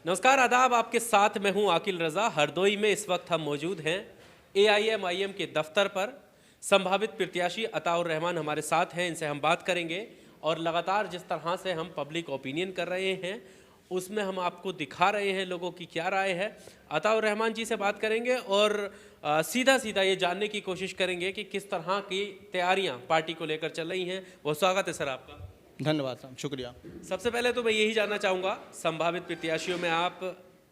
नमस्कार आदाब, आपके साथ मैं हूं आकिल रज़ा। हरदोई में इस वक्त हम मौजूद हैं AIMIM के दफ्तर पर। संभावित प्रत्याशी अताउर रहमान हमारे साथ हैं, इनसे हम बात करेंगे और लगातार जिस तरह से हम पब्लिक ओपिनियन कर रहे हैं उसमें हम आपको दिखा रहे हैं लोगों की क्या राय है। अताउर रहमान जी से बात करेंगे और सीधा सीधा ये जानने की कोशिश करेंगे कि किस तरह की तैयारियां पार्टी को लेकर चल रही हैं। बहुत स्वागत है सर आपका। धन्यवाद साहब, शुक्रिया। सबसे पहले तो मैं यही जानना चाहूँगा, संभावित प्रत्याशियों में आप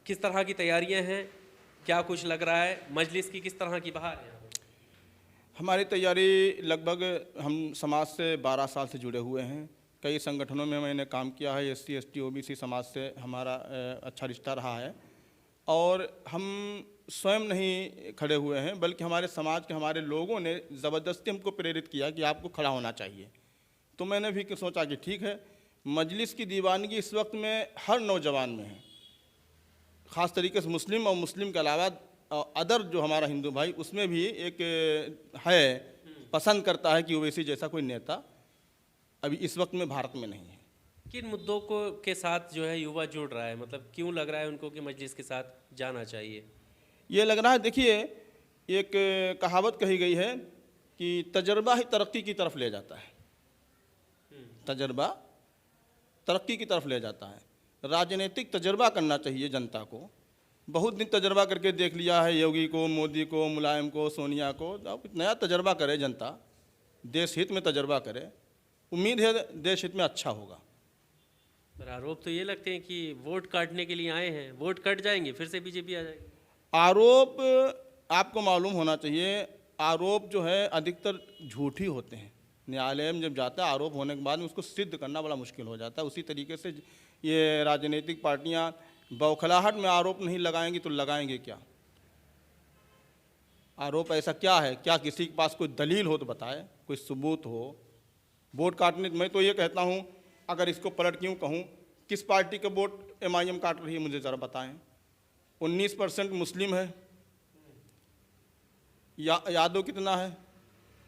किस तरह की तैयारियां हैं, क्या कुछ लग रहा है, मजलिस की किस तरह की बहार है? हमारी तैयारी लगभग हम समाज से 12 साल से जुड़े हुए हैं। कई संगठनों में मैंने काम किया है। SC ST OBC समाज से हमारा अच्छा रिश्ता रहा है और हम स्वयं नहीं खड़े हुए हैं, बल्कि हमारे समाज के हमारे लोगों ने ज़बरदस्ती हमको प्रेरित किया कि आपको खड़ा होना चाहिए। तो मैंने भी सोचा कि ठीक है, मजलिस की दीवानगी इस वक्त में हर नौजवान में है, ख़ास तरीके से मुस्लिम और मुस्लिम के अलावा अदर जो हमारा हिंदू भाई उसमें भी एक है, पसंद करता है कि ओवैसी जैसा कोई नेता अभी इस वक्त में भारत में नहीं है। किन मुद्दों को के साथ जो है युवा जुड़ रहा है, मतलब क्यों लग रहा है उनको कि मजलिस के साथ जाना चाहिए? ये लग रहा है, देखिए, एक कहावत कही गई है कि तजर्बा ही तरक्की की तरफ ले जाता है। तजर्बा तरक्की की तरफ ले जाता है। राजनीतिक तजर्बा करना चाहिए जनता को। बहुत दिन तजर्बा करके देख लिया है, योगी को, मोदी को, मुलायम को, सोनिया को। अब नया तजर्बा करे जनता, देश हित में तजर्बा करे। उम्मीद है देश हित में अच्छा होगा। पर आरोप तो ये लगते हैं कि वोट काटने के लिए आए हैं, वोट कट जाएंगे फिर से बीजेपी आ जाएगी। आरोप आपको मालूम होना चाहिए, आरोप जो है अधिकतर झूठ ही होते हैं। न्यायालय में जब जाता है आरोप होने के बाद में उसको सिद्ध करना बड़ा मुश्किल हो जाता है। उसी तरीके से ये राजनीतिक पार्टियां बौखलाहट में आरोप नहीं लगाएंगी तो लगाएंगे क्या? आरोप ऐसा क्या है? क्या किसी के पास कोई दलील हो तो बताए, कोई सबूत हो। वोट काटने, मैं तो ये कहता हूँ, अगर इसको पलट क्यों कहूँ, किस पार्टी का वोट MIM काट रही है मुझे ज़रा बताएं। 19% मुस्लिम है, यादव कितना है,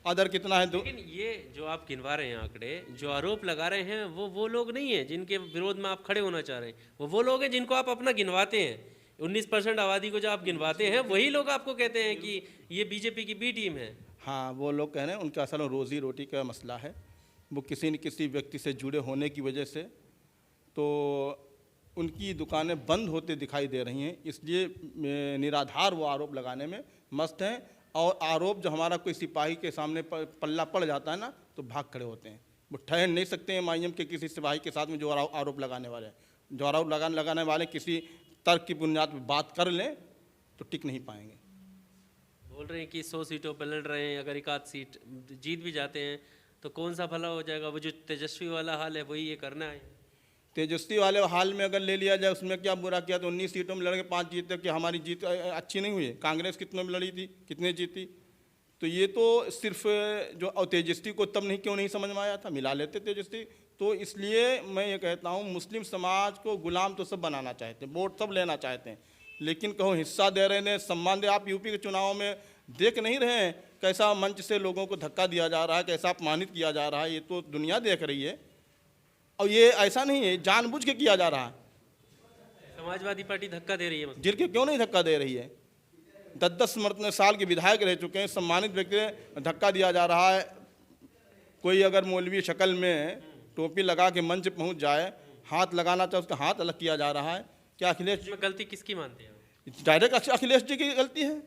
अदर कितना है? लेकिन ये जो आप गिनवा रहे हैं आंकड़े, जो आरोप लगा रहे हैं, वो लोग नहीं हैं जिनके विरोध में आप खड़े होना चाह रहे हैं। वो लोग हैं जिनको आप अपना गिनवाते हैं। 19% आबादी को जो आप गिनवाते हैं वही लोग आपको कहते हैं कि ये बीजेपी की B टीम है। हाँ, वो लोग कह रहे हैं उनका असल रोज़ी रोटी का मसला है। वो किसी न किसी व्यक्ति से जुड़े होने की वजह से तो उनकी दुकानें बंद होते दिखाई दे रही हैं, इसलिए निराधार वो आरोप लगाने में मस्त हैं। और आरोप जो हमारा कोई सिपाही के सामने पल्ला पड़ जाता है ना, तो भाग खड़े होते हैं। वो ठहर नहीं सकते हैं MIM के किसी सिपाही के साथ में जो आरोप लगाने वाले हैं। जो आरोप लगाने वाले किसी तर्क की बुनियाद पर बात कर लें तो टिक नहीं पाएंगे। बोल रहे हैं कि 100 सीटों पर लड़ रहे हैं, अगर एक आध सीट जीत भी जाते हैं तो कौन सा भला हो जाएगा? वो जो तेजस्वी वाला हाल है वही ये करना है। तेजस्वी वाले हाल में अगर ले लिया जाए, उसमें क्या बुरा किया? तो 19 सीटों में लड़ के 5 जीते, कि हमारी जीत अच्छी नहीं हुई? कांग्रेस कितने में लड़ी थी, कितने जीती? तो ये तो सिर्फ जो तेजस्वी को तब नहीं क्यों नहीं समझ में आया था, मिला लेते तेजस्वी। तो इसलिए मैं ये कहता हूँ, मुस्लिम समाज को गुलाम तो सब बनाना चाहते हैं, वोट सब लेना चाहते हैं, लेकिन कहो हिस्सा दे रहे हैं, सम्मान दे। आप यूपी के चुनाव में देख नहीं रहे हैं कैसा मंच से लोगों को धक्का दिया जा रहा है, कैसा अपमानित किया जा रहा है? ये तो दुनिया देख रही है। और ये ऐसा नहीं है जानबूझ के किया जा रहा है। समाजवादी पार्टी धक्का दे रही है, जिर के क्यों नहीं धक्का दे रही है? 10-10 साल के विधायक रह चुके हैं, सम्मानित व्यक्ति, धक्का दिया जा रहा है। कोई अगर मौलवी शक्ल में टोपी लगा के मंच पहुंच जाए, हाथ लगाना चाहे उसका हाथ अलग किया जा रहा है। क्या अखिलेश में गलती किसकी मानते हैं? डायरेक्ट अखिलेश जी की गलती है।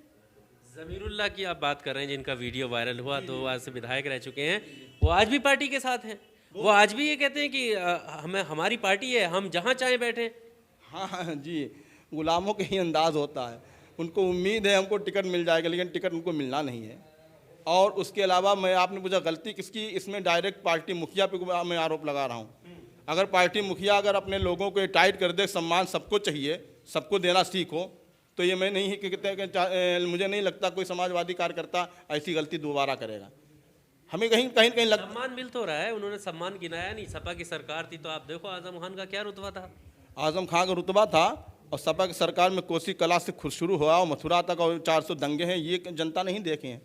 जमीरुल्लाह की आप बात कर रहे हैं, जिनका वीडियो वायरल हुआ, 2 बार से विधायक रह चुके हैं, वो आज भी पार्टी के साथ हैं। वो आज भी ये कहते हैं कि हमें हमारी पार्टी है, हम जहाँ चाहे बैठे। हाँ जी, गुलामों के ही अंदाज होता है। उनको उम्मीद है हमको टिकट मिल जाएगा, लेकिन टिकट उनको मिलना नहीं है। और उसके अलावा मैं, आपने पूछा गलती किसकी, इसमें डायरेक्ट पार्टी मुखिया पे मैं आरोप लगा रहा हूँ। अगर पार्टी मुखिया अगर अपने लोगों को टाइट कर दे, सम्मान सबको चाहिए, सबको देना सीखो, तो ये मैं नहीं कहते, मुझे नहीं लगता कोई समाजवादी कार्यकर्ता ऐसी गलती दोबारा करेगा। हमें कहीं कहीं कहीं सम्मान मिल तो रहा है, उन्होंने सम्मान गिनाया नहीं। सपा की सरकार थी तो आप देखो आजम खान का क्या रुतबा था। आजम खान का रुतबा था, और सपा की सरकार में कोसी कला से खुद शुरू हुआ और मथुरा तक, और 400 दंगे हैं, ये जनता नहीं देखे हैं।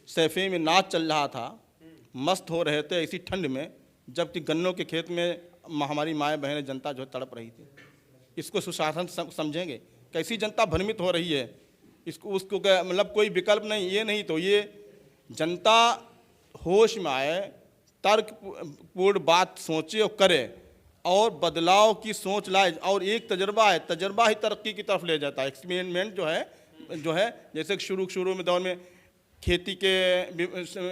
सैफे में नाच चल रहा था, मस्त हो रहे थे ऐसी ठंड में, जबकि गन्नों के खेत में हमारी माएँ बहनें जनता जो तड़प रही थी। इसको सुशासन समझेंगे? कैसी जनता भ्रमित हो रही है, इसको उसको मतलब कोई विकल्प नहीं, ये नहीं तो ये जनता होश में आए, तर्कपूर्ण बात सोचे और करे और बदलाव की सोच लाए। और एक तजर्बा है, तजर्बा ही तरक्की की तरफ ले जाता है। एक्सपेरिमेंट जो है जैसे शुरू में दौर में खेती के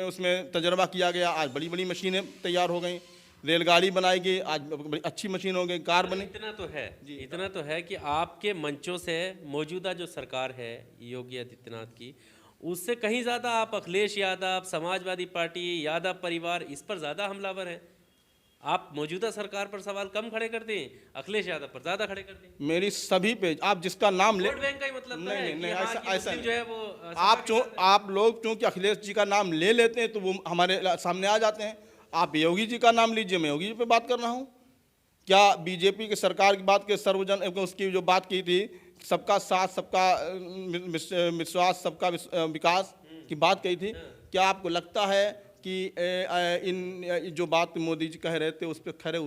उसमें तजर्बा किया गया, आज बड़ी बड़ी मशीनें तैयार हो गई, रेलगाड़ी बनाई गई, आज बड़ी अच्छी मशीन हो गई, कार बनी। इतना तो है कि आपके मंचों से मौजूदा जो सरकार है योगी आदित्यनाथ की, उससे कहीं ज़्यादा आप अखिलेश यादव, समाजवादी पार्टी, यादव परिवार, इस पर ज़्यादा हमलावर हैं। आप मौजूदा सरकार पर सवाल कम खड़े करते हैं, अखिलेश यादव पर ज़्यादा खड़े करते हैं। मेरी सभी पे आप जिसका नाम ले, वोट बैंक का ही मतलब तो है नहीं, कि हाँ, कि ऐसा मुस्लिम जो है वो आप लोग चूंकि अखिलेश जी का नाम ले लेते हैं तो वो हमारे सामने आ जाते हैं। आप योगी जी का नाम लीजिए, मैं योगी जी पे बात कर रहा हूँ। क्या बीजेपी की सरकार की बात के सर्वजन उसकी जो बात की थी, सबका साथ, सबका विश्वास, सबका विकास की बात कही थी, क्या आपको लगता है कि इन जो बात मोदी जी कह रहे थे उस पर खरे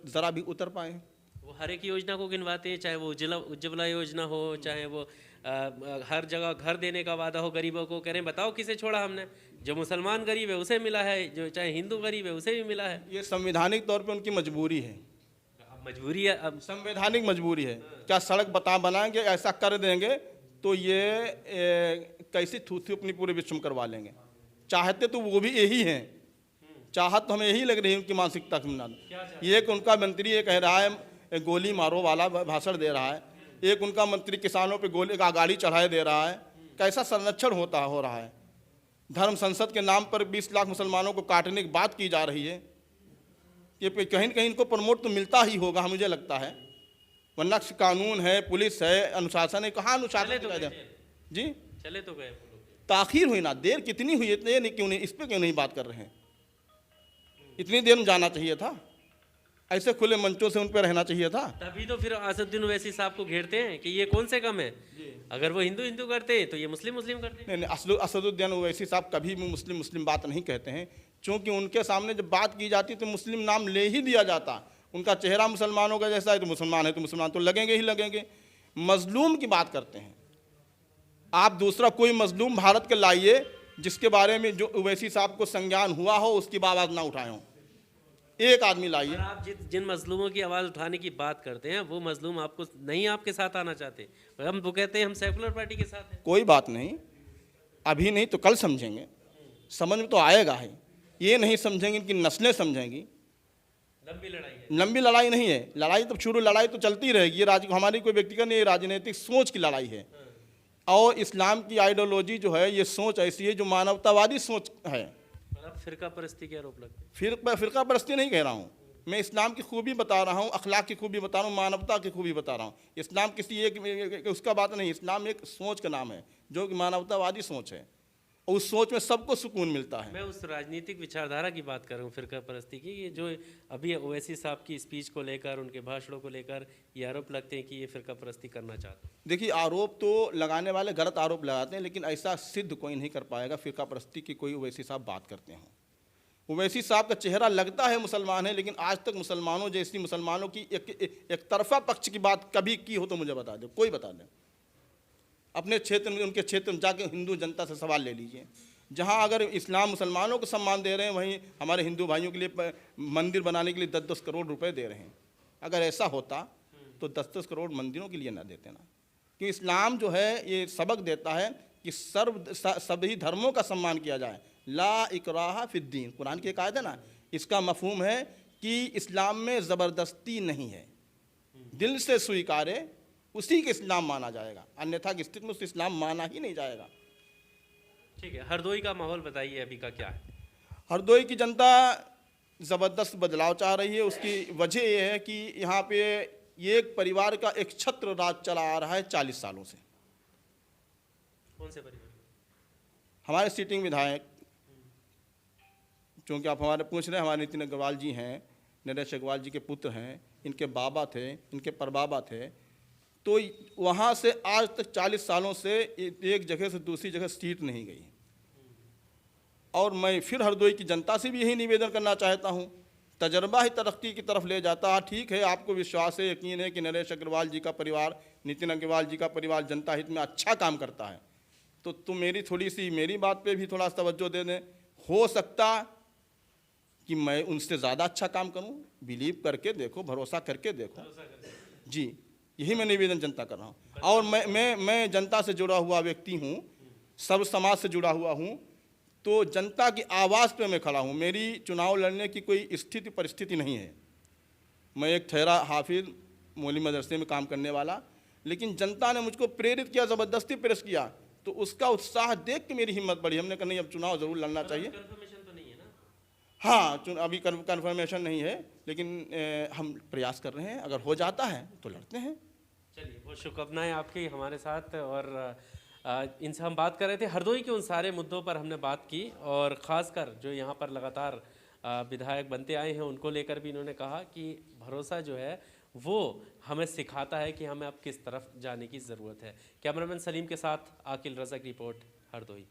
ज़रा भी उतर पाए? वो हर एक योजना को गिनवाते हैं, चाहे वो उज्ज्वला योजना हो, चाहे वो हर जगह घर देने का वादा हो गरीबों को। कह रहे हैं बताओ किसे छोड़ा हमने, जो मुसलमान गरीब है उसे मिला है, जो चाहे हिंदू गरीब है उसे भी मिला है। ये संवैधानिक तौर पे उनकी मजबूरी है। अब मजबूरी है, अब संवैधानिक मजबूरी है। क्या सड़क बनाएंगे, ऐसा कर देंगे तो ये कैसी थूथी अपनी पूरे विश्व में करवा लेंगे? चाहते तो वो भी यही हैं, चाहत तो हमें यही लग रही है उनकी मानसिकता के। एक उनका मंत्री ये कह रहा है गोली मारो वाला भाषण दे रहा है, एक उनका मंत्री किसानों पे गोली का गाड़ी चढ़ाए दे रहा है। कैसा संरक्षण हो रहा है? धर्म संसद के नाम पर 20 लाख मुसलमानों को काटने की बात की जा रही है। ये कहीं न कहीं इनको प्रमोट तो मिलता ही होगा, मुझे लगता है, वरना कानून है, पुलिस है, अनुशासन है, कहाँ अनुशासन जी चले तो गए। ताखीर हुई ना, देर कितनी हुई, इतने नहीं, क्यों नहीं इस पर क्यों नहीं बात कर रहे हैं? इतनी देर में जाना चाहिए था, ऐसे खुले मंचों से उन पर रहना चाहिए था। तभी तो फिर असदुद्दीन ओवैसी साहब को घेरते हैं कि ये कौन से कम है, अगर वो हिंदू करते तो ये मुस्लिम करते। नहीं, असदुद्दीन ओवैसी साहब कभी भी मुस्लिम बात नहीं कहते हैं, क्योंकि उनके सामने जब बात की जाती तो मुस्लिम नाम ले ही दिया जाता। उनका चेहरा मुसलमानों का जैसा है तो मुसलमान तो लगेंगे ही लगेंगे। मजलूम की बात करते हैं आप, दूसरा कोई मजलूम भारत के लाइए जिसके बारे में जो ओवैसी साहब को संज्ञान हुआ हो उसकी आवाज़ ना उठाए हों, एक आदमी लाइए। आप जिन मजलूमों की आवाज़ उठाने की बात करते हैं वो मजलूम आपको नहीं आपके साथ आना चाहते, हम वो कहते हैं हम सेकुलर पार्टी के साथ हैं। कोई बात नहीं, अभी नहीं तो कल समझेंगे, समझ में तो आएगा ही। ये नहीं समझेंगे, इनकी नस्लें समझेंगी। लंबी लड़ाई नहीं है, लड़ाई तो शुरू, लड़ाई तो चलती रहेगी। ये हमारी कोई व्यक्तिगत नहीं, राजनीतिक सोच की लड़ाई है। और इस्लाम की आइडियोलॉजी जो है, ये सोच ऐसी है जो मानवतावादी सोच है। फिरका परस्ती के आरोप लगते हैं। फिरका परस्ती नहीं कह रहा हूँ मैं, इस्लाम की खूबी बता रहा हूँ, अखलाक की खूबी बता रहा हूँ, मानवता की खूबी बता रहा हूँ। इस्लाम किसी एक उसका बात नहीं, इस्लाम एक सोच का नाम है जो कि मानवतावादी सोच है, और उस सोच में सबको सुकून मिलता है। मैं उस राजनीतिक विचारधारा की बात कर रहा हूँ, फिरका परस्ती की। ये जो अभी ओवैसी साहब की स्पीच को लेकर, उनके भाषणों को लेकर ये आरोप लगते हैं कि ये फिरका परस्ती करना चाहते हैं। देखिए, आरोप तो लगाने वाले गलत आरोप लगाते हैं, लेकिन ऐसा सिद्ध कोई नहीं कर पाएगा फिरका परस्ती की कोई ओवैसी साहब बात करते हैं। ओवैसी साहब का चेहरा लगता है मुसलमान है, लेकिन आज तक मुसलमानों जैसी मुसलमानों की एक तरफा पक्ष की बात कभी की हो तो मुझे बता दे, कोई बता दे। अपने क्षेत्र में, उनके क्षेत्र में जाके हिंदू जनता से सवाल ले लीजिए। जहां अगर इस्लाम मुसलमानों को सम्मान दे रहे हैं, वहीं हमारे हिंदू भाइयों के लिए मंदिर बनाने के लिए 10-10 करोड़ रुपए दे रहे हैं। अगर ऐसा होता तो 10-10 करोड़ मंदिरों के लिए ना देते ना, क्योंकि इस्लाम जो है ये सबक देता है कि सभी धर्मों का सम्मान किया जाए। ला इकराहा फिद्दीन, कुरान की एक आयत है ना, इसका मफहूम है कि इस्लाम में ज़बरदस्ती नहीं है, दिल से स्वीकारे उसी के इस्लाम माना जाएगा, अन्यथा की स्थिति में उस इस्लाम माना ही नहीं जाएगा। ठीक है, हरदोई का माहौल बताइए अभी का क्या है? हरदोई की जनता ज़बरदस्त बदलाव चाह रही है। उसकी वजह यह है कि यहाँ पे एक परिवार का एक छत्र राज चला आ रहा है 40 सालों से। कौन से परिवार? हमारे सिटिंग विधायक, क्योंकि आप हमारे पूछ रहे हैं, हमारे नितिन अग्रवाल जी हैं, नरेश अग्रवाल जी के पुत्र हैं, इनके बाबा थे, इनके परबाबा थे। तो वहाँ से आज तक 40 सालों से एक जगह से दूसरी जगह सीट नहीं गई। और मैं फिर हरदोई की जनता से भी यही निवेदन करना चाहता हूँ तजर्बा ही तरक्की की तरफ ले जाता है। ठीक है, आपको विश्वास है, यकीन है कि नरेश अग्रवाल जी का परिवार, नितिन अग्रवाल जी का परिवार जनता हित में अच्छा काम करता है, तो तुम मेरी बात पे भी थोड़ा तवज्जो दे दें। हो सकता कि मैं उनसे ज़्यादा अच्छा काम करूं। बिलीव करके देखो, भरोसा करके देखो जी, यही मैं निवेदन जनता कर रहा हूं। और मैं जनता से जुड़ा हुआ व्यक्ति हूं, सर्व समाज से जुड़ा हुआ हूं, तो जनता की आवाज़ पे मैं खड़ा हूं। मेरी चुनाव लड़ने की कोई स्थिति परिस्थिति नहीं है। मैं एक ठहरा हाफिज मौलवी मदरसे में काम करने वाला, लेकिन जनता ने मुझको प्रेरित किया, ज़बरदस्ती प्रेस किया, तो उसका उत्साह देख के मेरी हिम्मत बढ़ी। हमने कहा नहीं, अब चुनाव ज़रूर लड़ना चाहिए। कंफर्मेशन तो नहीं है ना? हाँ, अभी कन्फर्मेशन नहीं है, लेकिन हम प्रयास कर रहे हैं। अगर हो जाता है तो लड़ते हैं। चलिए, बहुत शुभकामनाएं आपकी हमारे साथ। और इनसे हम बात कर रहे थे हरदोई के उन सारे मुद्दों पर हमने बात की, और ख़ासकर जो यहाँ पर लगातार विधायक बनते आए हैं उनको लेकर भी इन्होंने कहा कि भरोसा जो है वो हमें सिखाता है कि हमें अब किस तरफ जाने की ज़रूरत है। कैमरामैन सलीम के साथ आकिल रज़ा की रिपोर्ट, हरदोई।